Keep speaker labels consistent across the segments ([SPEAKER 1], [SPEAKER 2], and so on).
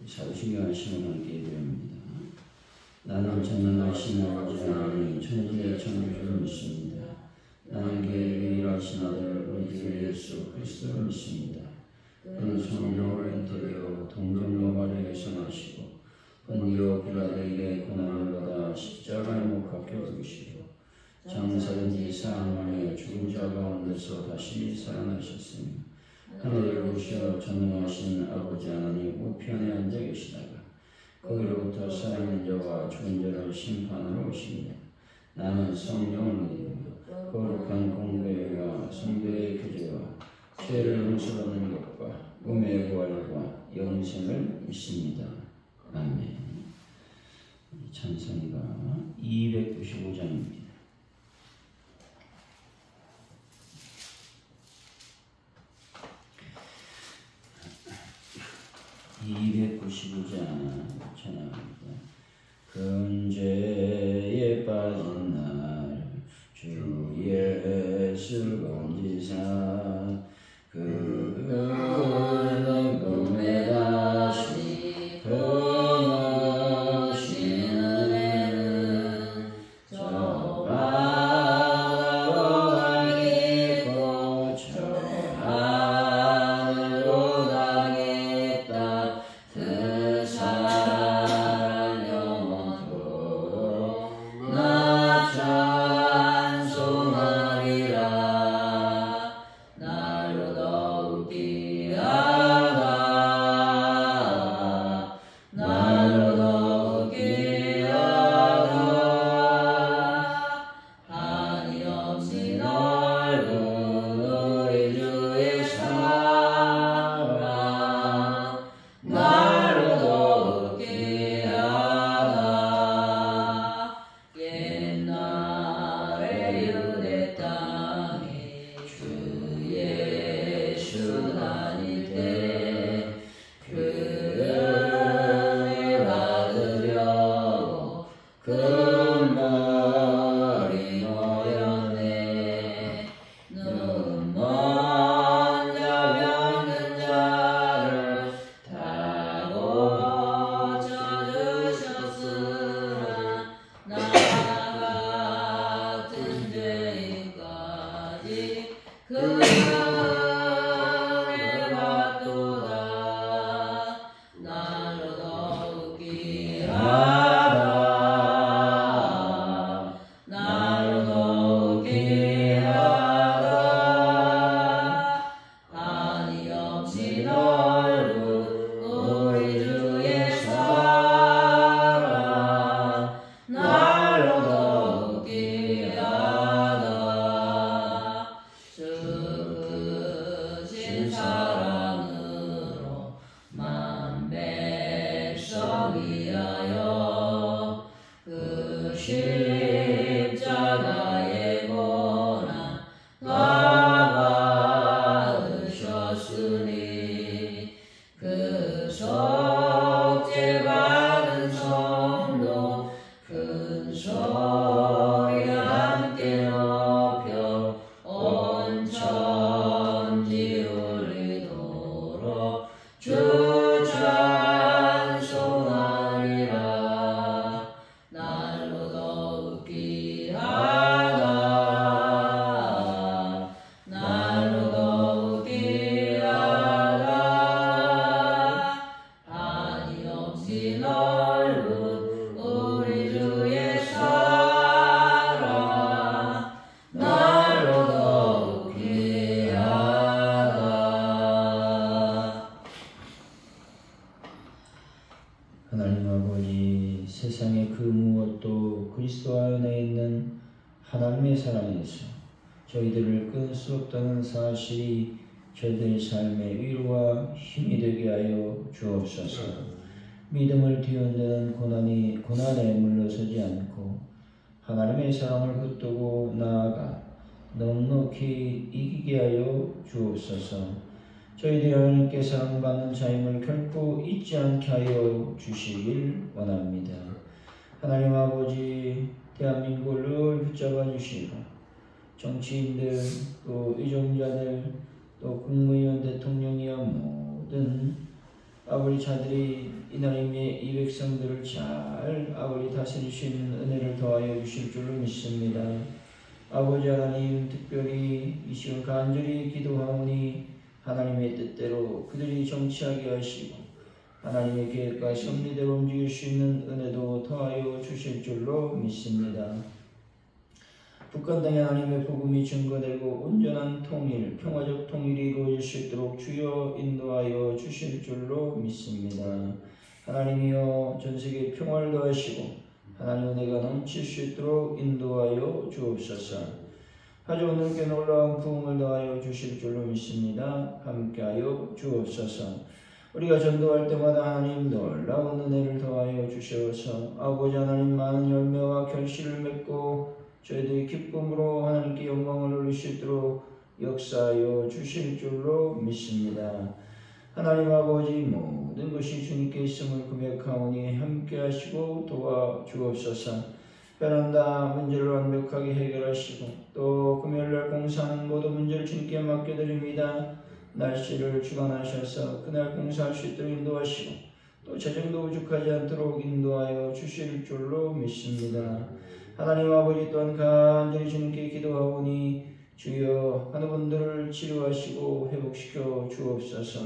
[SPEAKER 1] 사도신경 하시면 함께 드립니다. 나는 전능하신 아버지 하나님 천지의 창조주를 믿습니다. 나는 그의 유일하신 아들 우리 주 예수 그리스도를 믿습니다. 그는 성령으로 잉태되어 동정여관에서 나시고 본디오 빌라도에게 고난을 받아 십자가에 못 박혀 죽으시고 장사된 지 사흘 만에 죽은 자 가운데서 다시 살아나셨으며 하늘에 오르셔 전능하신 아버지 하나님 우편에 앉아 계시다가 거기로부터 살아있는 자와 죽은 자를 심판하러 오십니다. 나는 성령을 믿으며 거룩한 공회와 성도의 교제와 죄를 용서받는 것과 몸의 부활과 영생을 믿습니다. 아멘. 찬송가 295장입니다. 295장 찬양합니다. 근죄에 빠진 날 주 예수 건지사 그분의 꿈에 다시 거머신 은혜는 저 바다에 고쳐 하늘로 가겠다. 그 사랑 영원토록 나 찬송하리라. 날로 더욱 귀하다. 날로 더욱 귀하다. 한이없이 넓은 우리 주의 사랑 날로 더욱 귀하다. 옛날에 유대 땅에 주 예수 다닐 때 그를 받으려고 금발이 모였네. 눈먼 자 병든 자를 다 고쳐주셨으나 나 같은 죄인까지 그를 받도다. 날로 더욱 귀하다. 날로 더욱 귀하다. 한이없이 넓은 우리 주의 사랑 날로 더욱 귀하다. 크신 사랑으로 만 백성 위하여 그 십자가의 고난 다 받으셨으니 그 속죄 받은 성도 큰 소리 함께 높여 온 천지 울리도록 주 찬송하리라. 날로 더욱 귀하다. 날로 더욱 귀하다. 한이없이 넓은 우리 주의 사랑 날로 더욱 귀하다.
[SPEAKER 2] 하나님 아버지, 세상의 그 무엇도 그리스도 안에 있는 하나님의 사랑에서 저희들을 끊을 수 없다는 사실이 저희들의 삶의 위로와 힘이 되게 하여 주옵소서. 믿음을 뒤흔드는 고난에 물러서지 않고 하나님의 사랑을 붙들고 나아가 넉넉히 이기게 하여 주옵소서. 저희들이 하나님께 사랑받는 자임을 결코 잊지 않게 하여 주시길 원합니다. 하나님 아버지, 대한민국을 늘 붙잡아 주시고 정치인들, 또 의정자들, 또 국무위원, 대통령이야 모든 아버지 자들이 이나님의 이 백성들을 잘 아버지 다스릴 수 있는 은혜를 더하여 주실 줄로 믿습니다. 아버지 하나님, 특별히 이 시간 간절히 기도하오니 하나님의 뜻대로 그들이 정치하게 하시고 하나님의 계획과 섭리대로 움직일 수 있는 은혜도 더하여 주실 줄로 믿습니다. 북한 땅에 하나님의 복음이 증거되고 온전한 통일, 평화적 통일이 이루어질 수 있도록 주여 인도하여 주실 줄로 믿습니다. 하나님이여 전세계에 평화를 더하시고 하나님 은혜가 넘칠 수 있도록 인도하여 주옵소서. 아주 오늘께 놀라운 부흥을 더하여 주실 줄로 믿습니다. 함께하여 주옵소서. 우리가 전도할 때마다 하나님 놀라운 은혜를 더하여 주셔서 아버지 하나님 많은 열매와 결실을 맺고 저희들이 기쁨으로 하나님께 영광을 올릴 수 있도록 역사하여 주실 줄로 믿습니다. 하나님 아버지 모든 것이 주님께 있음을 고백하오니 함께 하시고 도와주옵소서. 베란다 문제를 완벽하게 해결하시고 또 금요일날 공사하는 모든 문제를 주님께 맡겨드립니다. 날씨를 주관하셔서 그날 공사할 수 있도록 인도하시고 또 재정도 부족하지 않도록 인도하여 주실 줄로 믿습니다. 하나님 아버지 또한 간절히 주님께 기도하오니 주여 하는 분들을 치료하시고 회복시켜 주옵소서.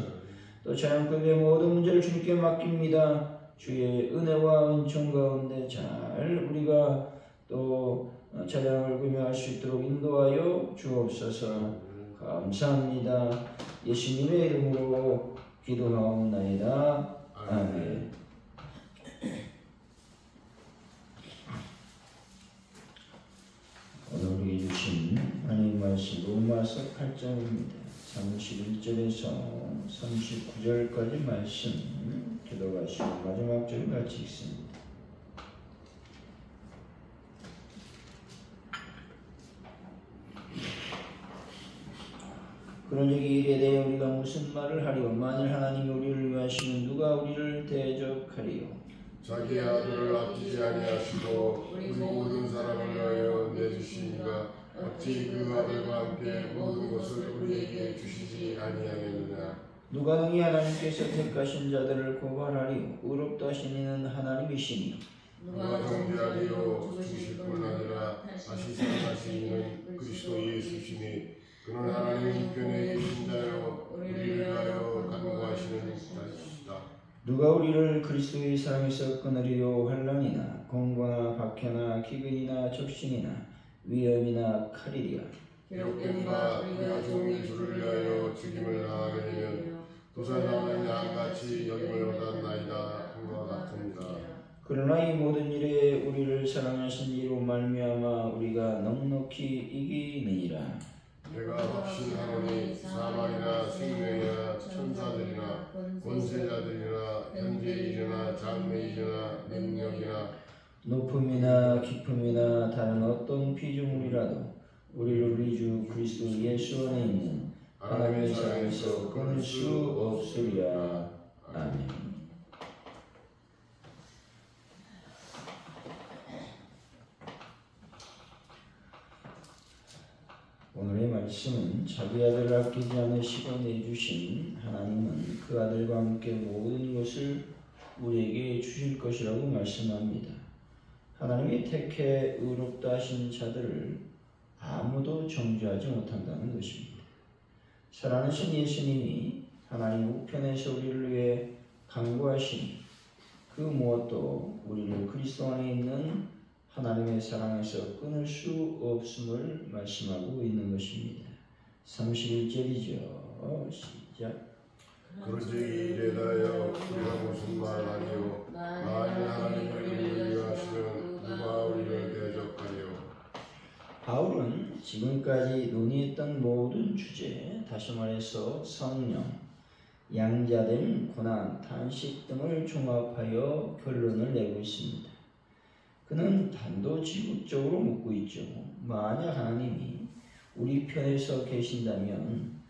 [SPEAKER 2] 또 자연급의 모든 문제를 주님께 맡깁니다. 주의 은혜와 은총 가운데 잘 우리가 또 찬양을 구매할 수 있도록 인도하여 주옵소서. 감사합니다. 예수님의 이름으로 기도하옵나이다. 아멘. 오늘 우리에게 주신 하나님 말씀 로마서 8장입니다. 31절에서 39절까지 말씀 기도하시고 마지막 절을 같이 읽습니다. 그런즉 이 일에 대해 우리가 무슨 말을 하리요? 만일 하나님이 우리를 위하시면 누가 우리를 대적하리요?
[SPEAKER 3] 자기 아들을 아끼지 아니하시고 우리 모든 사람을 위하여 내주시니가 어찌 그 아들과 함께 모든 것을 우리에게 주시지 아니하겠느냐?
[SPEAKER 2] 누가 능히 하나님께서 택하신 자들을 고발하리요? 의롭다 하신 이는 하나님이시니
[SPEAKER 3] 누가 정죄하리요? 죽으실 뿐 아니라 다시 살아나신 이는 그리스도 예수시니 그는 하나님 우편에 계신 자요 우리를 위하여 간구하시는 자이시다.
[SPEAKER 2] 누가 우리를 그리스도의 사랑에서 끊으리요? 환난이나 공고나 박해나 기근이나 적신이나 위험이나 칼이리야.
[SPEAKER 3] 기록된 바 우리가 종일 주를 위하여 죽임을 당하게 되면 도살나무는 양같이 여김을 받았나이다 함과 같습니다.
[SPEAKER 2] 그러나 이 모든 일에 우리를 사랑하신 이로 말미암아 우리가 넉넉히 이기느니라.
[SPEAKER 3] 내가 확신하노니 사망이나 생명이나 천사들이나 권세자들이나 현재일이나 장래일이나 능력이나
[SPEAKER 2] 높음이나 깊음이나 다른 어떤 피조물이라도 우리를 우리 주 그리스도 예수 안에 있는 하나님의 사랑에서 끊을 수 없으리라. 아멘. 오늘의 말씀은 자기 아들을 아끼지 않으시고 내주신 하나님은 그 아들과 함께 모든 것을 우리에게 주실 것이라고 말씀합니다. 하나님이 택해 의롭다 하신 자들을 아무도 정죄하지 못한다는 것입니다. 살아나신 예수님이 하나님 우편에서 우리를 위해 간구하시니 그 무엇도 우리를 그리스도 안에 있는 하나님의 사랑에서 끊을 수 없음을 말씀하고 있는 것입니다. 31절이죠. 시작.
[SPEAKER 3] 그런즉 이 일에 대하여 우리가 무슨 말을 하리요? 만일 하나님이 우리를 위하시면 누가 우리를 대적하리요?
[SPEAKER 2] 바울은 지금까지 논의했던 모든 주제, 다시 말해서 성령, 양자된 고난, 탄식 등을 종합하여 결론을 내고 있습니다. 그는 단도직입적으로 묻고 있죠. 만약 하나님이 우리 편에서 계신다면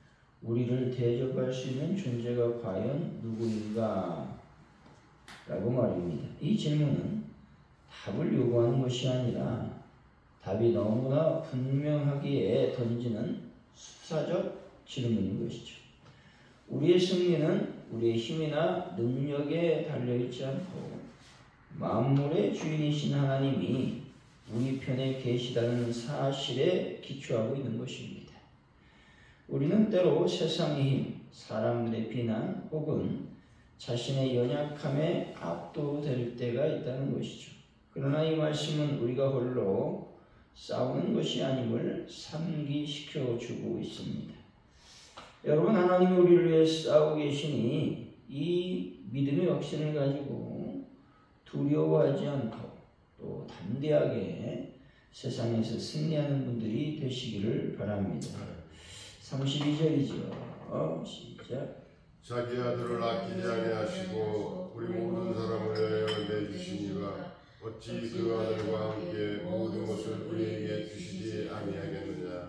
[SPEAKER 2] 우리를 대적할 수 있는 존재가 과연 누구인가? 라고 말입니다. 이 질문은 답을 요구하는 것이 아니라 답이 너무나 분명하기에 던지는 수사적 질문인 것이죠. 우리의 승리는 우리의 힘이나 능력에 달려있지 않고 만물의 주인이신 하나님이 우리 편에 계시다는 사실에 기초하고 있는 것입니다. 우리는 때로 세상의 힘, 사람들의 비난 혹은 자신의 연약함에 압도될 때가 있다는 것이죠. 그러나 이 말씀은 우리가 홀로 싸우는 것이 아님을 상기시켜 주고 있습니다. 여러분, 하나님이 우리를 위해 싸우고 계시니 이 믿음의 확신을 가지고 두려워하지 않고 또 담대하게 세상에서 승리하는 분들이 되시기를 바랍니다. 32절이죠. 시작.
[SPEAKER 3] 자기 아들을 아끼지 아니하시고 우리 모든 사람을 위하여 내주시니가 어찌 그 아들과 함께 모든 것을 우리에게 주시지 아니하겠느냐.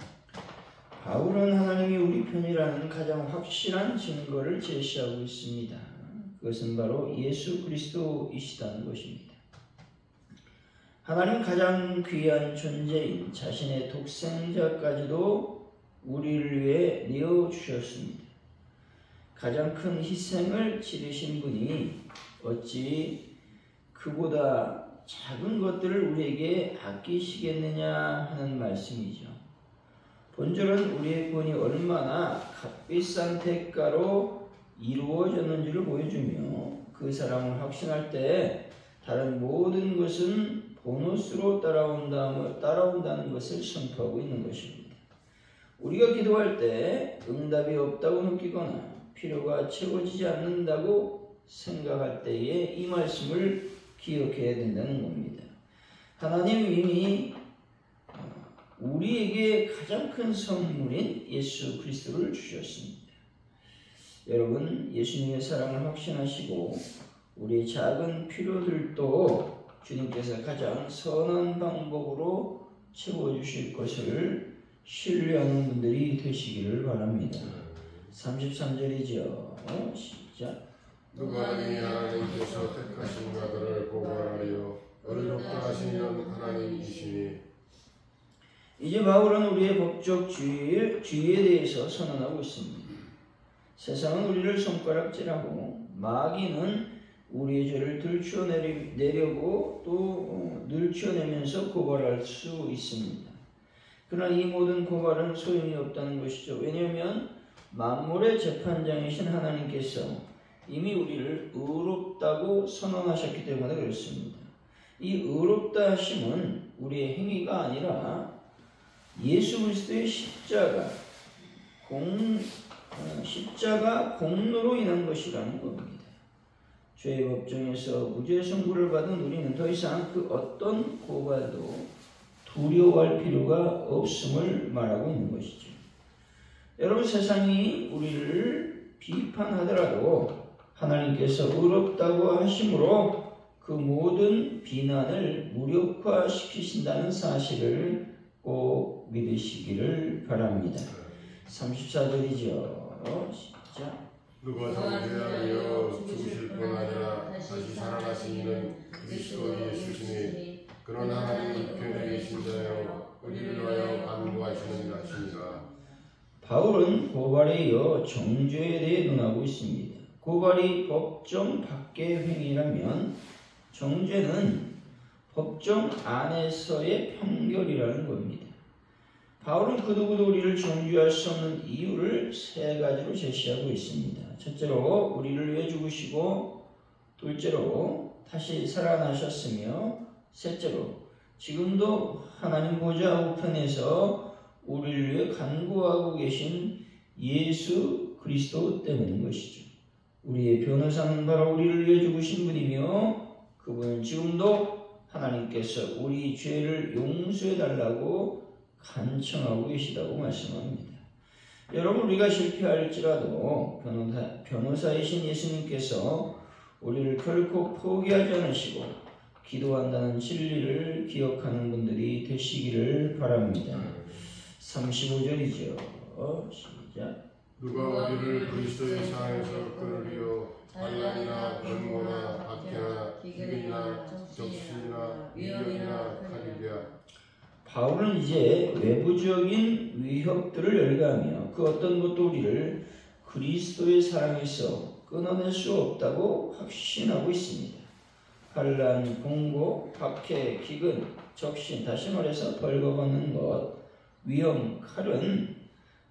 [SPEAKER 2] 바울은 하나님이 우리 편이라는 가장 확실한 증거를 제시하고 있습니다. 그것은 바로 예수 그리스도이시다는 것입니다. 하나님 가장 귀한 존재인 자신의 독생자까지도 우리를 위해 내어주셨습니다. 가장 큰 희생을 치르신 분이 어찌 그보다 작은 것들을 우리에게 아끼시겠느냐 하는 말씀이죠. 본절은 우리의 구원이 얼마나 값비싼 대가로 이루어졌는지를 보여주며 그 사랑을 확신할 때 다른 모든 것은 보너스로 따라온다는 것을 선포하고 있는 것입니다. 우리가 기도할 때 응답이 없다고 느끼거나 필요가 채워지지 않는다고 생각할 때에 이 말씀을 기억해야 된다는 겁니다. 하나님이 이미 우리에게 가장 큰 선물인 예수 그리스도를 주셨습니다. 여러분, 예수님의 사랑을 확신하시고 우리의 작은 필요들도 주님께서 가장 선한 방법으로 채워주실 것을 신뢰하는 분들이 되시기를 바랍니다. 33절이죠. 시작.
[SPEAKER 3] 누가 이 하나님께서 택하신 자들을 보관하리요 의롭다 하시는 하나님이시니.
[SPEAKER 2] 이제 바울은 우리의 법적 주의에 대해서 선언하고 있습니다. 세상은 우리를 손가락질하고 마귀는 우리의 죄를 들추어내려고 또 들추어내면서 고발할 수 있습니다. 그러나 이 모든 고발은 소용이 없다는 것이죠. 왜냐하면 만물의 재판장이신 하나님께서 이미 우리를 의롭다고 선언하셨기 때문에 그렇습니다. 이 의롭다 하심은 우리의 행위가 아니라 예수 그리스도의 십자가 공로로 인한 것이라는 겁니다. 죄의 법정에서 무죄 선고를 받은 우리는 더 이상 그 어떤 고발도 두려워할 필요가 없음을 말하고 있는 것이죠. 여러분, 세상이 우리를 비판하더라도 하나님께서 의롭다고 하심으로 그 모든 비난을 무력화시키신다는 사실을 꼭 믿으시기를 바랍니다. 34절이죠. 시작.
[SPEAKER 3] 누가 정죄하여 죽으실 뿐 아니라 다시 살아나신 이는 그리스도 예수시니 그런 하나님 편에 계신 자여 우리를 위하여 간구하시는 자시니라.
[SPEAKER 2] 바울은 고발에 이어 정죄에 대해 논하고 있습니다. 고발이 법정 밖의 행위라면 정죄는 법정 안에서의 판결이라는 겁니다. 바울은 그 누구도 우리를 정죄할 수 없는 이유를 세 가지로 제시하고 있습니다. 첫째로 우리를 위해 죽으시고, 둘째로 다시 살아나셨으며, 셋째로 지금도 하나님 보좌 우편에서 우리를 위해 간구하고 계신 예수 그리스도 때문인 것이죠. 우리의 변호사는 바로 우리를 위해 죽으신 분이며 그분은 지금도 하나님께서 우리 죄를 용서해달라고 간청하고 계시다고 말씀합니다. 여러분, 우리가 실패할지라도 변호사이신 예수님께서 우리를 결코 포기하지 않으시고 기도한다는 진리를 기억하는 분들이 되시기를 바랍니다. 35절이죠. 시작.
[SPEAKER 3] 누가 우리를 그리스도의 상에서 끊으리요 환난이나 번거나 박해나 기근이나 적신이나 위험이나 칼이랴.
[SPEAKER 2] 바울은 이제 외부적인 위협들을 열거하며 그 어떤 것도 우리를 그리스도의 사랑에서 끊어낼 수 없다고 확신하고 있습니다. 환란, 공고, 박해, 기근, 적신, 다시 말해서 벌거벗는 것, 위험, 칼은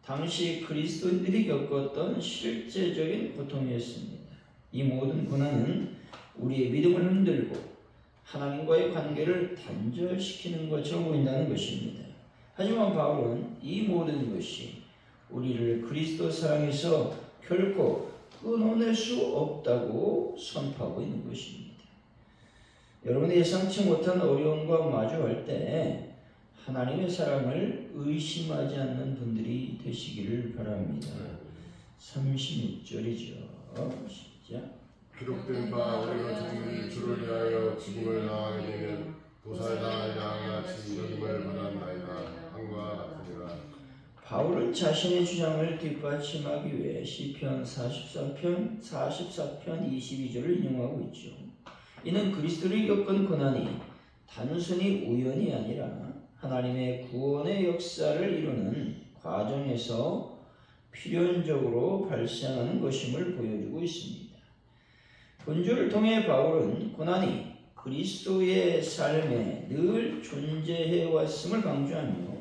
[SPEAKER 2] 당시 그리스도인들이 겪었던 실제적인 고통이었습니다. 이 모든 고난은 우리의 믿음을 흔들고 하나님과의 관계를 단절시키는 것처럼 보인다는 것입니다. 하지만 바울은 이 모든 것이 우리를 그리스도 사랑에서 결코 끊어낼 수 없다고 선포하고 있는 것입니다. 여러분이 예상치 못한 어려움과 마주할 때 하나님의 사랑을 의심하지 않는 분들이 되시기를 바랍니다. 36절이죠. 시작.
[SPEAKER 3] 기록된 바 우리가 종일 주를 위하여 죽음을 당하게 되면 도살에 당할 양같이 여김을 받았나이다. 한과 같으니라.
[SPEAKER 2] 바울은 자신의 주장을 뒷받침하기 위해 시편 44편 22절을 인용하고 있죠. 이는 그리스도를 겪은 고난이 단순히 우연이 아니라 하나님의 구원의 역사를 이루는 과정에서 필연적으로 발생하는 것임을 보여주고 있습니다. 본주를 통해 바울은 고난이 그리스도의 삶에 늘 존재해 왔음을 강조하며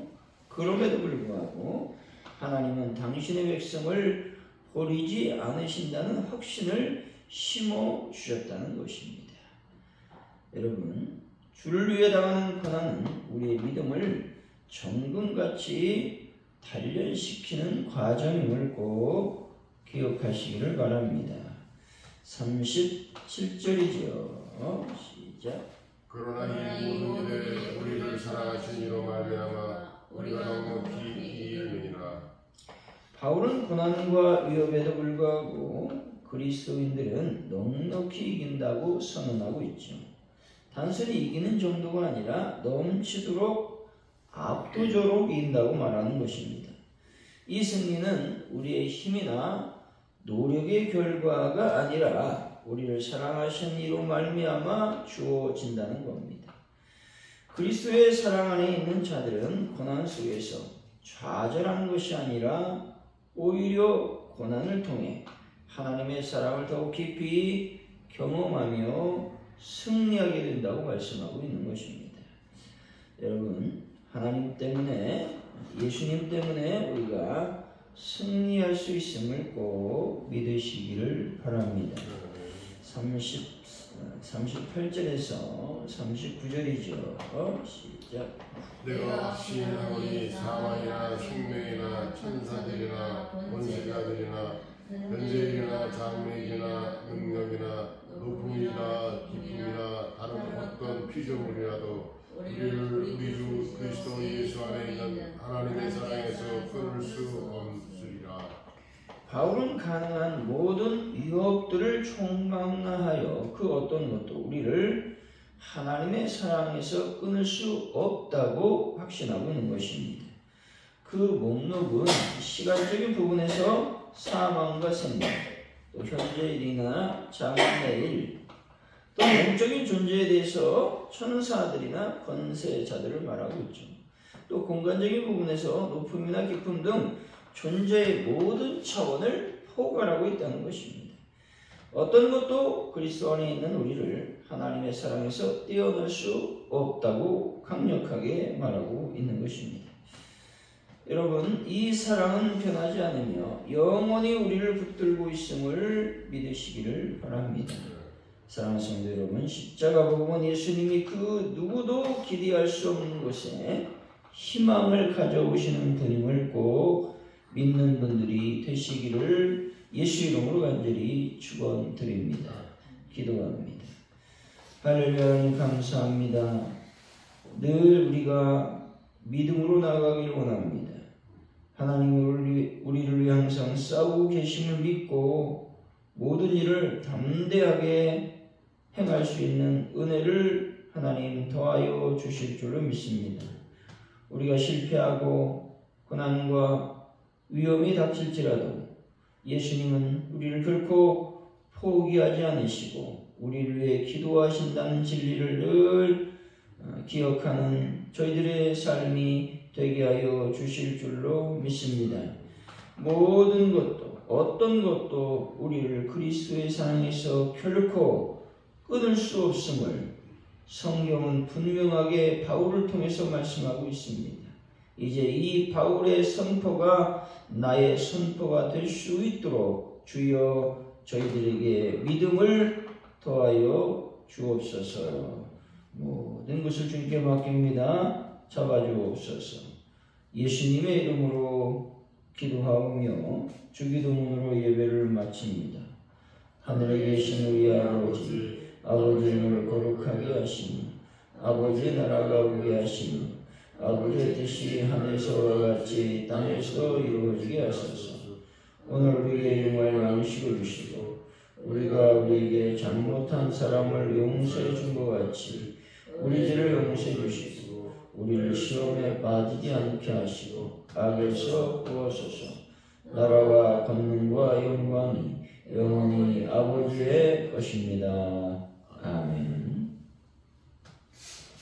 [SPEAKER 2] 그럼에도 불구하고 하나님은 당신의 백성을 버리지 않으신다는 확신을 심어주셨다는 것입니다. 여러분, 주를 위해 당하는 고난은 우리의 믿음을 정금같이 단련시키는 과정임을 꼭 기억하시기를 바랍니다. 37절이죠. 시작.
[SPEAKER 3] 그러나 이 모든 일에 우리를 사랑하신 이로 말미암아 우리가 넉넉히 이기느니라.
[SPEAKER 2] 바울은 고난과 위협에도 불구하고 그리스도인들은 넉넉히 이긴다고 선언하고 있죠. 단순히 이기는 정도가 아니라 넘치도록 압도적으로 이긴다고 말하는 것입니다. 이 승리는 우리의 힘이나 노력의 결과가 아니라 우리를 사랑하신 이로 말미암아 주어진다는 겁니다. 그리스도의 사랑 안에 있는 자들은 고난 속에서 좌절하는 것이 아니라 오히려 고난을 통해 하나님의 사랑을 더욱 깊이 경험하며 승리하게 된다고 말씀하고 있는 것입니다. 여러분, 하나님 때문에, 예수님 때문에 우리가 승리할 수 있음을 꼭 믿으시기를 바랍니다. 38절에서 39절이죠. 시작.
[SPEAKER 3] 내가 시인하오니 사망이나 생명이나 천사들이나 권세자들이나 현재일이나 장래일이나 능력이나 높음이나 깊음이나 다른 어떤 피조물이라도 우리를 우리 주 그리스도 예수 안에 있는 하나님의 사랑에서 끊을 수 없으리라.
[SPEAKER 2] 바울은 가능한 모든 위협들을 총망라하여 그 어떤 것도 우리를 하나님의 사랑에서 끊을 수 없다고 확신하고 있는 것입니다. 그 목록은 시간적인 부분에서 사망과 생명, 또 현재일이나 장래일, 또 영적인 존재에 대해서 천사들이나 권세자들을 말하고 있죠. 또 공간적인 부분에서 높음이나 깊음 등 존재의 모든 차원을 포괄하고 있다는 것입니다. 어떤 것도 그리스도 안에 있는 우리를 하나님의 사랑에서 떼어낼 수 없다고 강력하게 말하고 있는 것입니다. 여러분, 이 사랑은 변하지 않으며 영원히 우리를 붙들고 있음을 믿으시기를 바랍니다. 사랑하는 성도 여러분, 십자가 복음은 예수님이 그 누구도 기대할 수 없는 곳에 희망을 가져오시는 분임을 꼭 믿는 분들이 되시기를 예수 이름으로 간절히 축원드립니다. 기도합니다. 할렐루야, 하나님 감사합니다. 늘 우리가 믿음으로 나아가길 원합니다. 하나님이 우리를 위해 항상 싸우고 계심을 믿고 모든 일을 담대하게 행할 수 있는 은혜를 하나님 더하여 주실 줄로 믿습니다. 우리가 실패하고 고난과 위험이 닥칠지라도 예수님은 우리를 결코 포기하지 않으시고 우리를 위해 기도하신다는 진리를 늘 기억하는 저희들의 삶이 되게 하여 주실 줄로 믿습니다. 모든 것도 어떤 것도 우리를 그리스도의 사랑에서 결코 끊을 수 없음을 성경은 분명하게 바울을 통해서 말씀하고 있습니다. 이제 이 바울의 선포가 나의 선포가 될 수 있도록 주여 저희들에게 믿음을 더하여 주옵소서. 모든 것을 주님께 맡깁니다. 잡아주옵소서. 예수님의 이름으로 기도하오며 주기도문으로 예배를 마칩니다. 하늘에 계신 우리 아버지, 아버지 이름을 거룩하게 하시며 아버지의 나라가 오게 하시며 아버지의 뜻이 하늘에서와 같이 땅에서 이루어지게 하소서. 오늘 우리에게 용할 양식을 주시고 우리가 우리에게 잘못한 사람을 용서해 준 것 같이 우리 죄를 용서해 주시고 우리를 시험에 빠지지 않게 하시고 악에서 구하소서. 나라와 권능과 영광이 영원히 아버지의 것입니다.